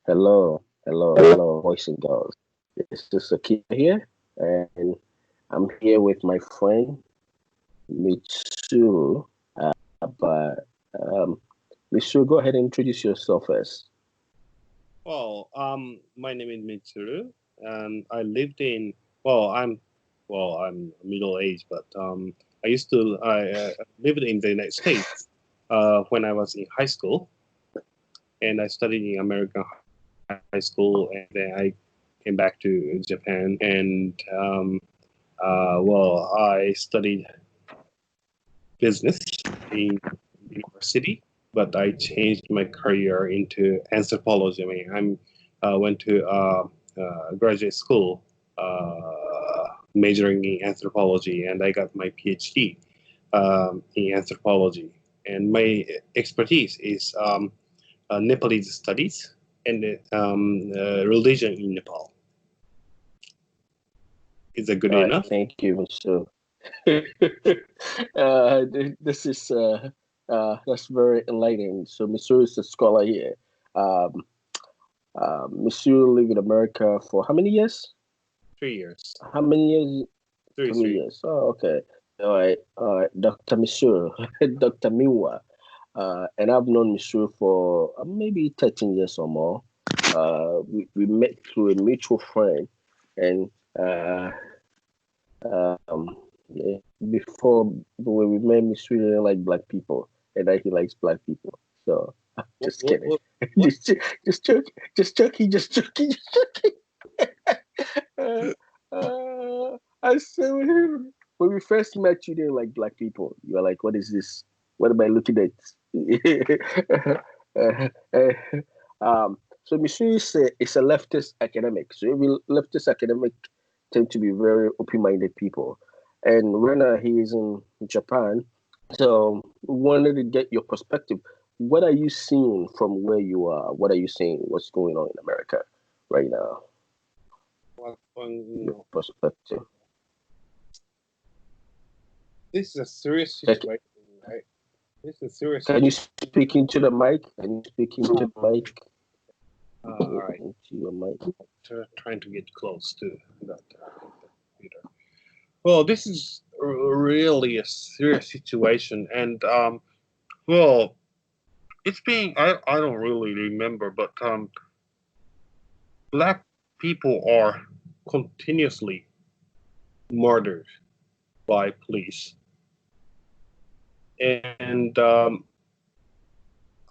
Hello, boys and girls. This is Akira here, and I'm here with my friend Mitsuru. But Mitsuru, go ahead and introduce yourself first. My name is Mitsure, and I lived in. I'm middle aged, but I lived in the United States when I was in high school, and I studied in American high school, and then I came back to Japan, and I studied business in university, but I changed my career into anthropology. I mean, went to graduate school majoring in anthropology, and I got my PhD in anthropology. And my expertise is Nepalese studies and religion in Nepal. Is that good All right, enough? thank you, Mitsuru. This is that's very enlightening. So Mitsuru is a scholar here. Um, Mitsuru lived in America for how many years? 3 years. How many years? Three, 3 years. Oh, okay. All right, Dr. Mitsuru, Dr. Niwa. And I've known Mitsuru for maybe 13 years or more. We met through a mutual friend, and uh, yeah, before when we met, Mitsuru didn't like black people, and now he likes black people. So What? just What? kidding, What? What? just joking, just joking, just joking. Uh, I said when we first met, you didn't like black people. You were like, "What is this? What am I looking at?" Uh, uh, so Missouri is a leftist academic. So every leftist academic tend to be very open-minded people. And right now he is in Japan. So we wanted to get your perspective. What are you seeing from where you are? What are you seeing? What's going on in America right now? Your No. perspective. This is a serious Like, situation, right? This is a serious can you situation. speak into the mic? Can you speak into the mic? All right. Into your mic. Trying to get close to that computer. Well, this is really a serious situation, and well, it's being I don't really remember, but black people are continuously murdered by police, and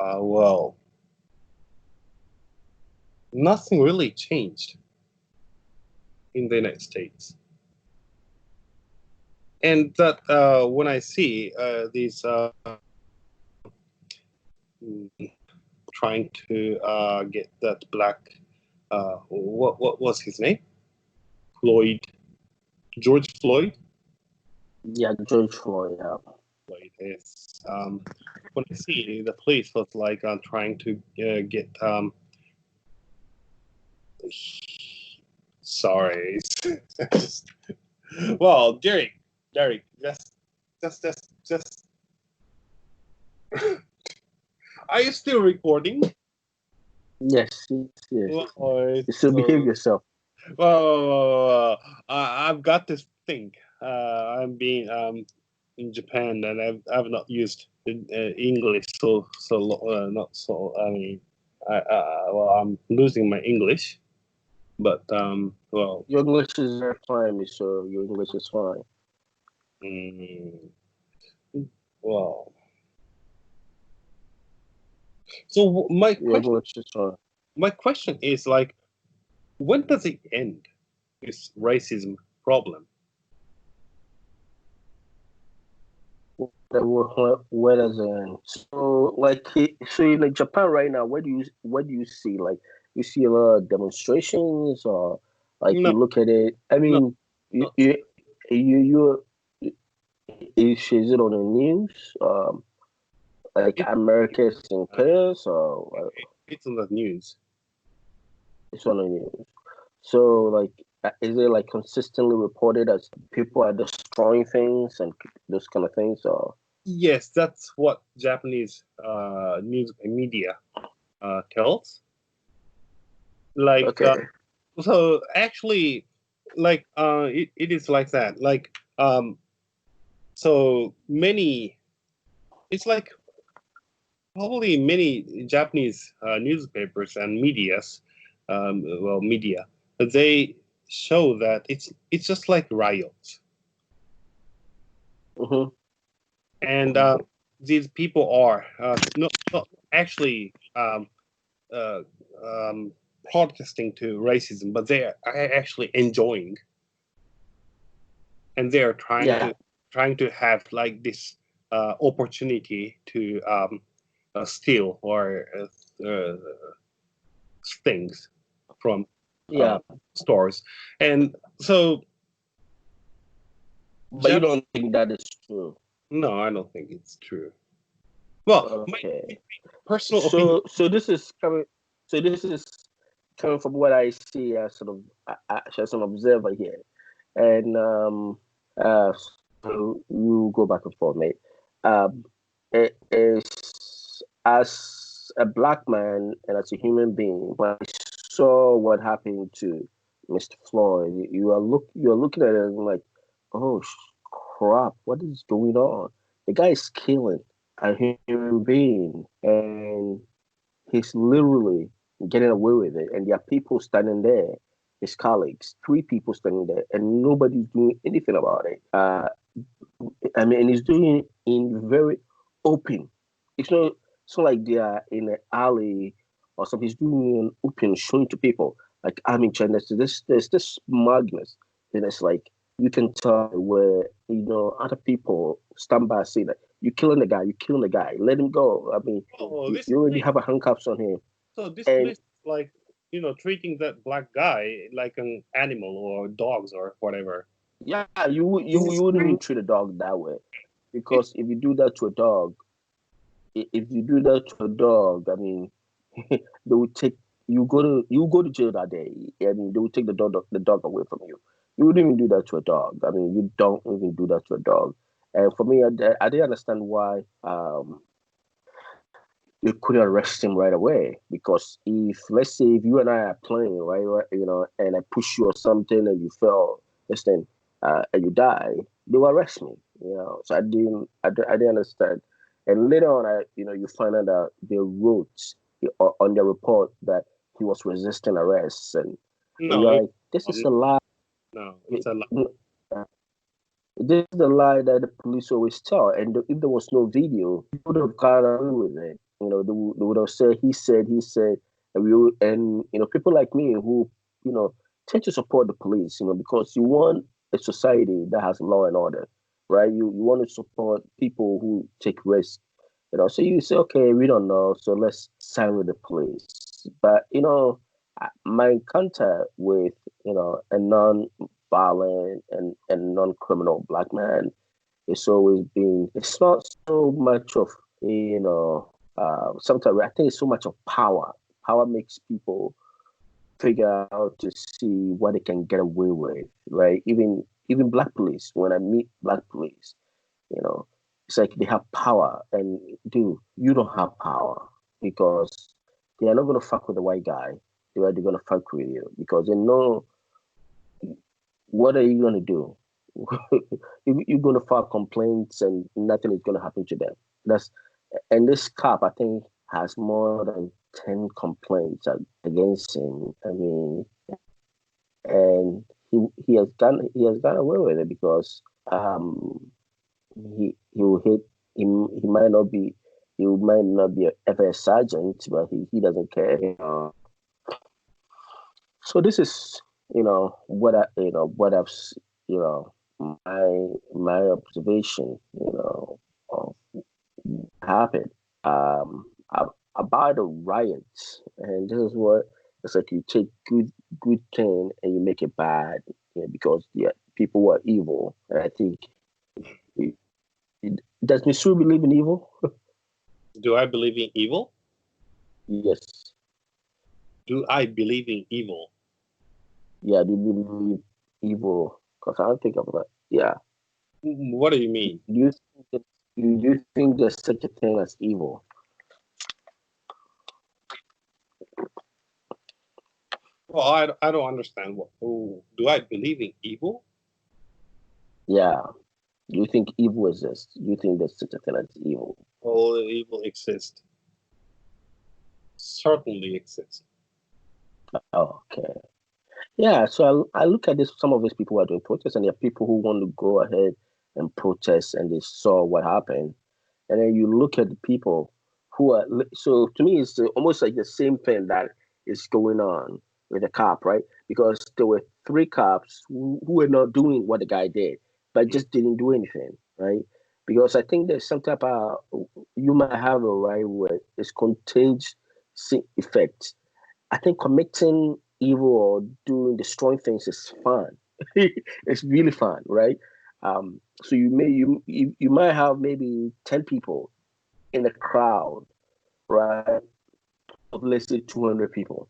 well, nothing really changed in the United States. And that when I see these trying to get that black, what was his name? Floyd, George Floyd. Yeah, George Floyd. Yeah. Floyd is when I see the police was like trying to get sorry, well, Derek, just. Are you still recording? Yes, yes, yes. Well, You still behave so yourself. I've got this thing. I'm being in Japan, and I've not used English not so. I mean, I'm losing my English, but Your English is very fine, so your English is fine. mm, well. So Your English is fine. my question is like, when does it end? This racism problem. Where does it end? So, like, so in like Japan right now, what do you see? Like, you see a lot of demonstrations, or like No, you look at it. I no, mean, you not you you is it on the news? Like it, America's in uh, chaos, or it's on the news. it's on the news. So, like, is it like consistently reported as people are destroying things and those kind of things, or Yes, that's what Japanese news media tells. Like Okay. so actually, like it is like that. Like so many. It's like probably many Japanese newspapers and medias, well, media, they show that it's just like riots, Mm-hmm. and these people are not actually uh, um, protesting to racism, but they are actually enjoying, and they are Yeah. trying to have like this opportunity to steal or things from uh, Yeah. stores. And so, But you Jap- don't think that is true. no, I don't think it's true. Well, my Okay. personal opinion. So this is coming. So this is coming from what I see as sort of as an observer here, and so you go back and forth, mate. It is as a black man and as a human being. When I saw what happened to Mr. Floyd, you are looking at it and like, oh crap, what is going on? The guy is killing a human being, and he's literally getting away with it. And there are people standing there, his colleagues, three people standing there, and nobody's doing anything about it. I mean, and he's doing it in very open. It's not like they are in an alley or something. He's doing it in open, showing to people. Like I'm in China. There's this smugness. And it's like you can tell where other people stand by and say that you're killing the guy, let him go. I mean, Oh, you already have a handcuffs on him, this and police like treating that black guy like an animal or dogs or whatever. yeah, This is you wouldn't even crazy. treat a dog that way It, because if you do that to a dog, if you do that to a dog, I mean, they will take you go to jail that day. I mean, they will take the dog away from you. You wouldn't even do that to a dog. I mean, you don't even do that to a dog. And for me, I didn't understand why you couldn't arrest him right away. Because if let's say if you and I are playing, right, and I push you or something and you fell, listen, and you die, they will arrest me. So I didn't understand. And later on, you find out that they wrote on their report that he was resisting arrest, and no, you're like, this is no, a lie. no, it's a lie. This is the lie that the police always tell. And if there was no video, they would have got away with it. They would have said, he said, and people like me who, you know, tend to support the police, because you want a society that has law and order, right? You want to support people who take risks, So you say, okay, we don't know, so let's side with the police. But, my encounter with, a non-violent and non-criminal black man, it's not so much of, sometimes I think it's so much of power. Power makes people figure out to see what they can get away with, right? Even black police, when I meet black police, you know, it's like they have power, and dude, you don't have power because they are not gonna fuck with the white guy. They're gonna fuck with you because they know what are you gonna do. You're gonna file complaints and nothing is gonna happen to them. That's and this cop I think has more than 10 complaints against him. I mean, and he has gone away with it because he will hit he might not be ever a sergeant, but he doesn't care. So this is what what you know my observation of what happened about the riots, and this is what it's like. You take good thing and you make it bad, because people were evil, and I think does Missouri believe in evil? Do I believe in evil? Yes. Do I believe in evil? Yeah, do you believe evil? Because I don't think of that. Yeah. What do you mean? Do you think do you think there's such a thing as evil? Well, I don't understand what. Oh, do I believe in evil? Yeah. Do you think evil exists? Do you think there's such a thing as evil? All evil exists. Certainly exists. Okay. Yeah, so I look at this. Some of these people who are doing protests, and there are people who want to go ahead and protest, and they saw what happened. And then you look at the people who are. So to me, it's almost like the same thing that is going on with the cop, right? Because there were three cops who were not doing what the guy did, but Mm. just didn't do anything, right? Because I think there's some type of you might have a right where it's contagious effect. I think committing evil or doing destroying things is fun. It's really fun, right? So you might have maybe 10 people in the crowd, right? Of let's say 200 people,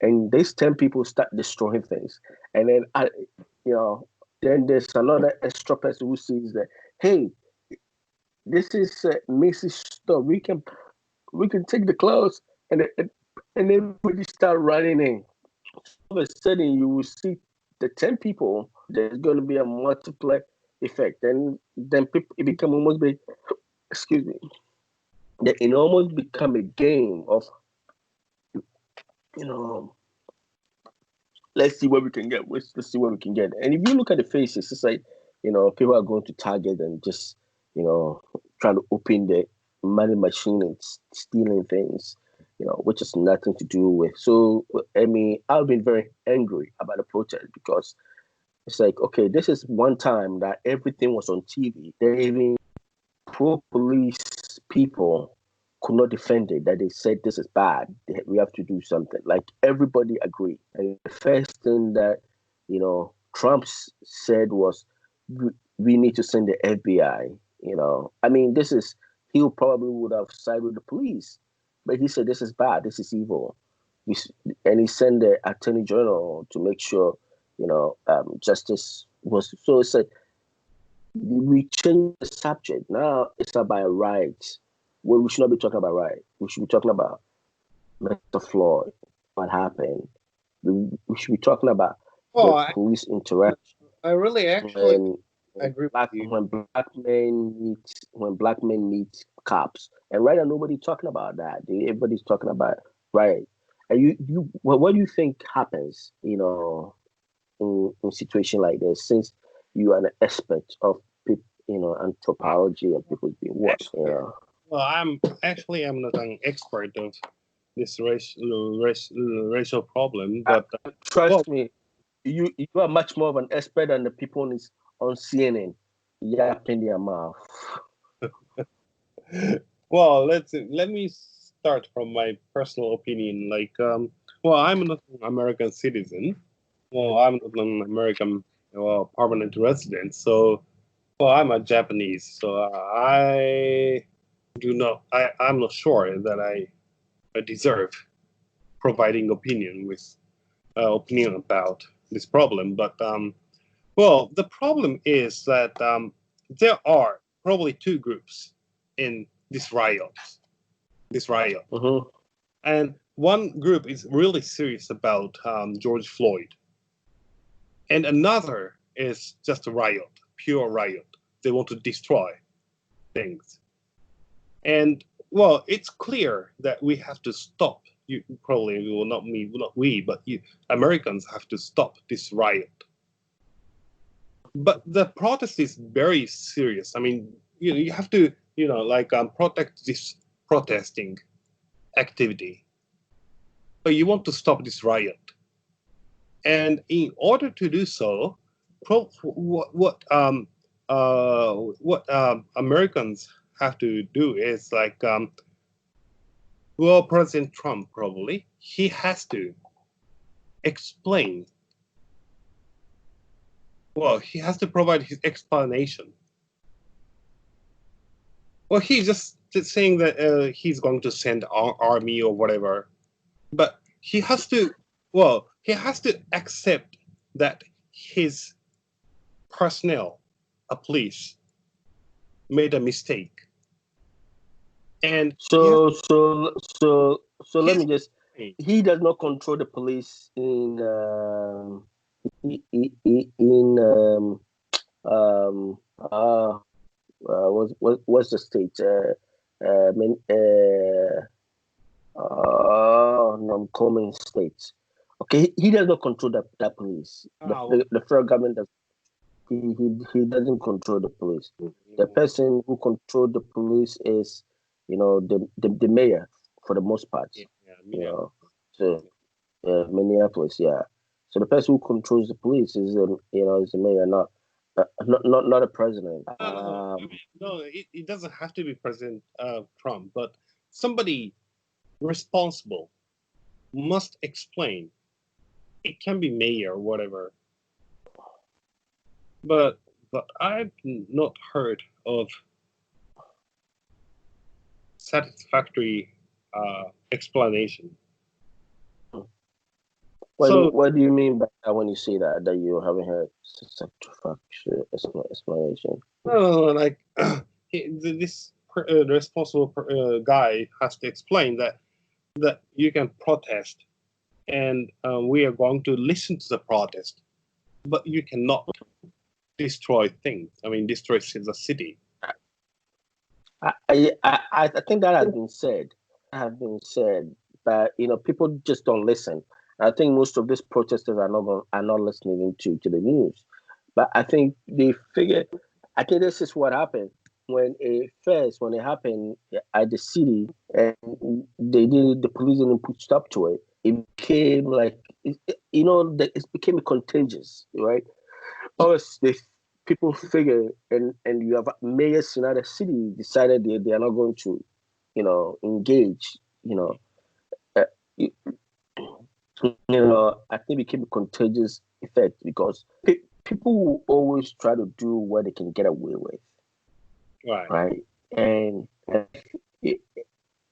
and these 10 people start destroying things, and then you know, then there's another extra person who sees that, hey, this is Macy's store. We can take the clothes, and everybody start running in. All of a sudden you will see the 10 people, there's going to be a multiply effect. And then people, it become almost be, excuse me, that it almost become a game of, you know, let's see what we can get. Let's see what we can get. And if you look at the faces, it's like, people are going to Target and just, trying to open the money machine and stealing things, which is nothing to do with. So, I mean, I've been very angry about the protest because it's like, okay, this is one time that everything was on TV. They even pro-police people could not defend it, that they said this is bad. We have to do something. Like everybody agreed. And the first thing that, Trump said was, we need to send the FBI. I mean, he probably would have sided with the police, but he said, this is bad. This is evil. And he sent the attorney general to make sure, justice was. So it's like, we change the subject. Now it's about rights. Well, we should not be talking about rights. We should be talking about Mr. Floyd, what happened. We should be talking about Well, the police interaction I really actually when agree with you. when black men meet cops. And right now nobody's talking about that. Everybody's talking about right. And what do you think happens, in situation like this, since you are an expert of anthropology and people's being what, Actually, well, I'm not an expert of this racial problem, but well, trust me, you are much more of an expert than the people on CNN yapping their mouth. well, let me start from my personal opinion. Like, well, I'm not an American citizen. Well, I'm not an American, permanent resident. So, well, I'm a Japanese. So I'm not sure that I deserve providing opinion about this problem. But well, the problem is that there are probably two groups in this riot. This riot, Mm-hmm. and one group is really serious about George Floyd, and another is just a riot, pure riot. They want to destroy things, and well, it's clear that we have to stop. You probably will not me, not we, but you Americans have to stop this riot. But the protest is very serious. I mean, you have to, like protect this protesting activity, but you want to stop this riot. And in order to do so, what Americans have to do is like, well, President Trump probably he has to explain. Well, he has to provide his explanation. Well, he's just saying that he's going to send our army or whatever, but he has to accept that his personnel, a police, made a mistake, and So let he's me just he does not control the police in um uh what's the state non-common states. Okay, he does not control that police. The federal government does. He doesn't control the police. The person who controls the police is, the mayor for the most part. So Minneapolis, yeah. So the person who controls the police is is the mayor, not a president. It doesn't have to be President Trump, but somebody responsible must explain. It can be mayor or whatever. But I've not heard of satisfactory explanation. What do you mean by that when you say that you haven't heard satisfactory explanation? Like this responsible guy has to explain that you can protest, and we are going to listen to the protest, but you cannot destroy things. I mean, destroy the city. I think that has been said, but people just don't listen. I think most of these protesters are not listening to the news, but I think they figure. I think this is what happened when it happened at the city, and the police didn't put stop to it. It became like it became contagious, right? People figure, and you have mayors in other city decided they are not going to, engage. I think it became a contagious effect because people will always try to do what they can get away with, right? And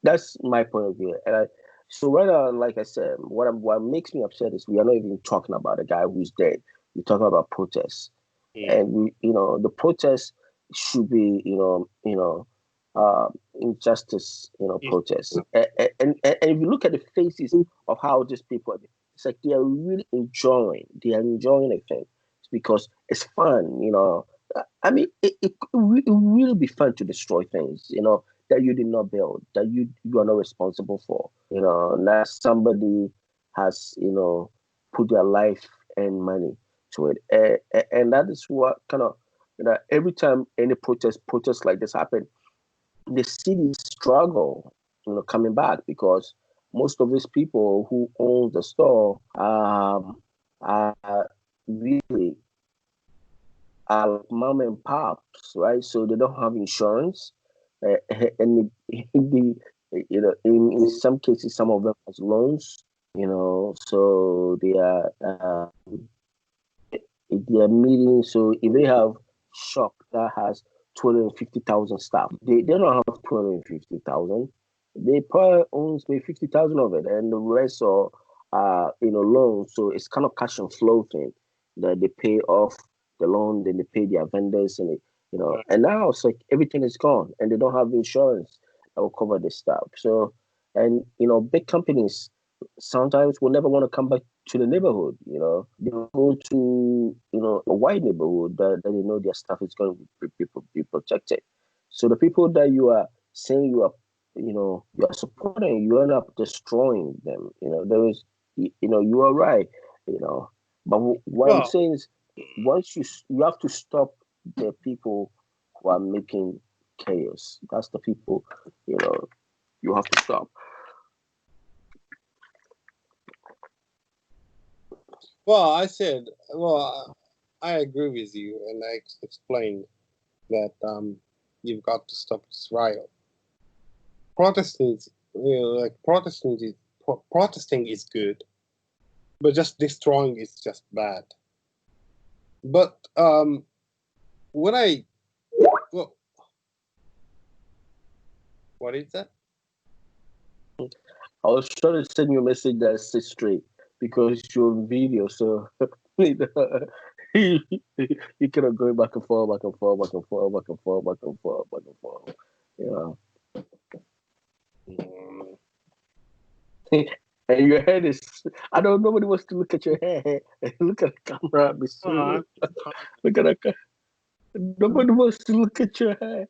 that's my point of view. So like I said, what makes me upset is we are not even talking about a guy who's dead. We're talking about protests. And the protests should be, injustice, protests. And if you look at the faces of how these people, it's like they are really enjoying. They are enjoying a thing. It's because it's fun, I mean, it really be fun to destroy things, that you did not build, that you are not responsible for. That somebody has, put their life and money to it, and that is what kind of every time any protests like this happen, the city struggle, coming back because most of these people who own the store are really are like mom and pops, right? So they don't have insurance, and in some cases, some of them has loans, so they are meeting. So if they have shop that has 250,000 staff, they don't have 250,000. They probably owns maybe 50,000 of it, and the rest are loans. So it's kind of cash and flow thing that they pay off the loan, then they pay their vendors, and and now it's like everything is gone, and they don't have insurance that will cover this stuff. So, and big companies sometimes will never want to come back to the neighborhood. They go to a white neighborhood that they know their stuff is going to be protected. So the people that you are saying you are supporting, you end up destroying them. There is you are right. But what I'm saying is, once you have to stop the people who are making chaos. That's the people you have to stop. Well, I agree with you, and I explained that you've got to stop this riot. Protestants, protesting is good, but just destroying is just bad. But what is that? I was trying to send you a message that says straight because you're on video, so you cannot go back and forth, back and forth, back and forth, back and forth, back and forth, back and forth. and your head is. I don't. Nobody wants to look at your hair. Look at the camera, Oh, Mister. Look at the. Nobody wants to look at your hair.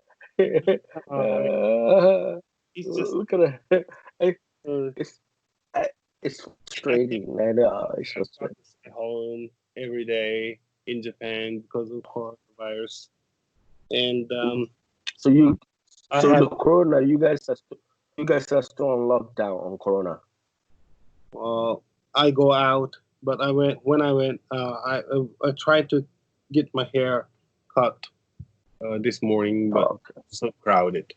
uh, it's just Look at it. uh, It's it's I think frustrating. I know it's I have frustrating. to stay home every day in Japan because of coronavirus, and So you, I so have the corona, you guys are still on lockdown on corona. I go out, but I went when I went. I tried to get my hair cut this morning, but Oh, okay. so crowded.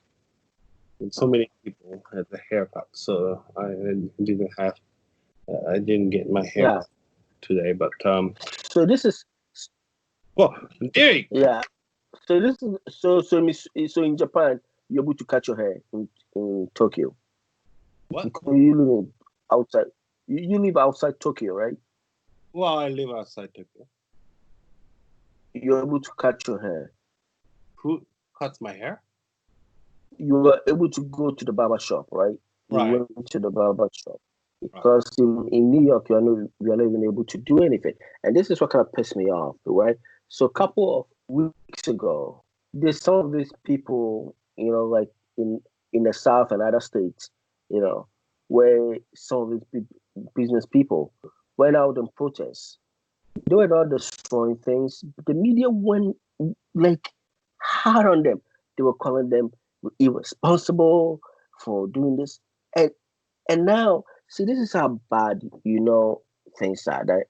And so many people had the haircut, so didn't have. I didn't get my hair Yeah. today, but So this is well, Derek, yeah. So this is so in Japan, you're able to cut your hair in Tokyo. what? Because you live outside. You live outside Tokyo, right? Well, I live outside Tokyo. You're able to cut your hair. Who cuts my hair? You were able to go to the barber shop, right? You Right, went to the barber shop right. because in New York you are not even able to do anything. And this is what kind of pissed me off, right? So a couple of weeks ago, there's some of these people, like in in the South and other states, where some of these business people went out and protest. They were not destroying things. The media went like hard on them. They were calling them irresponsible for doing this. And now, see, this is how bad things are. That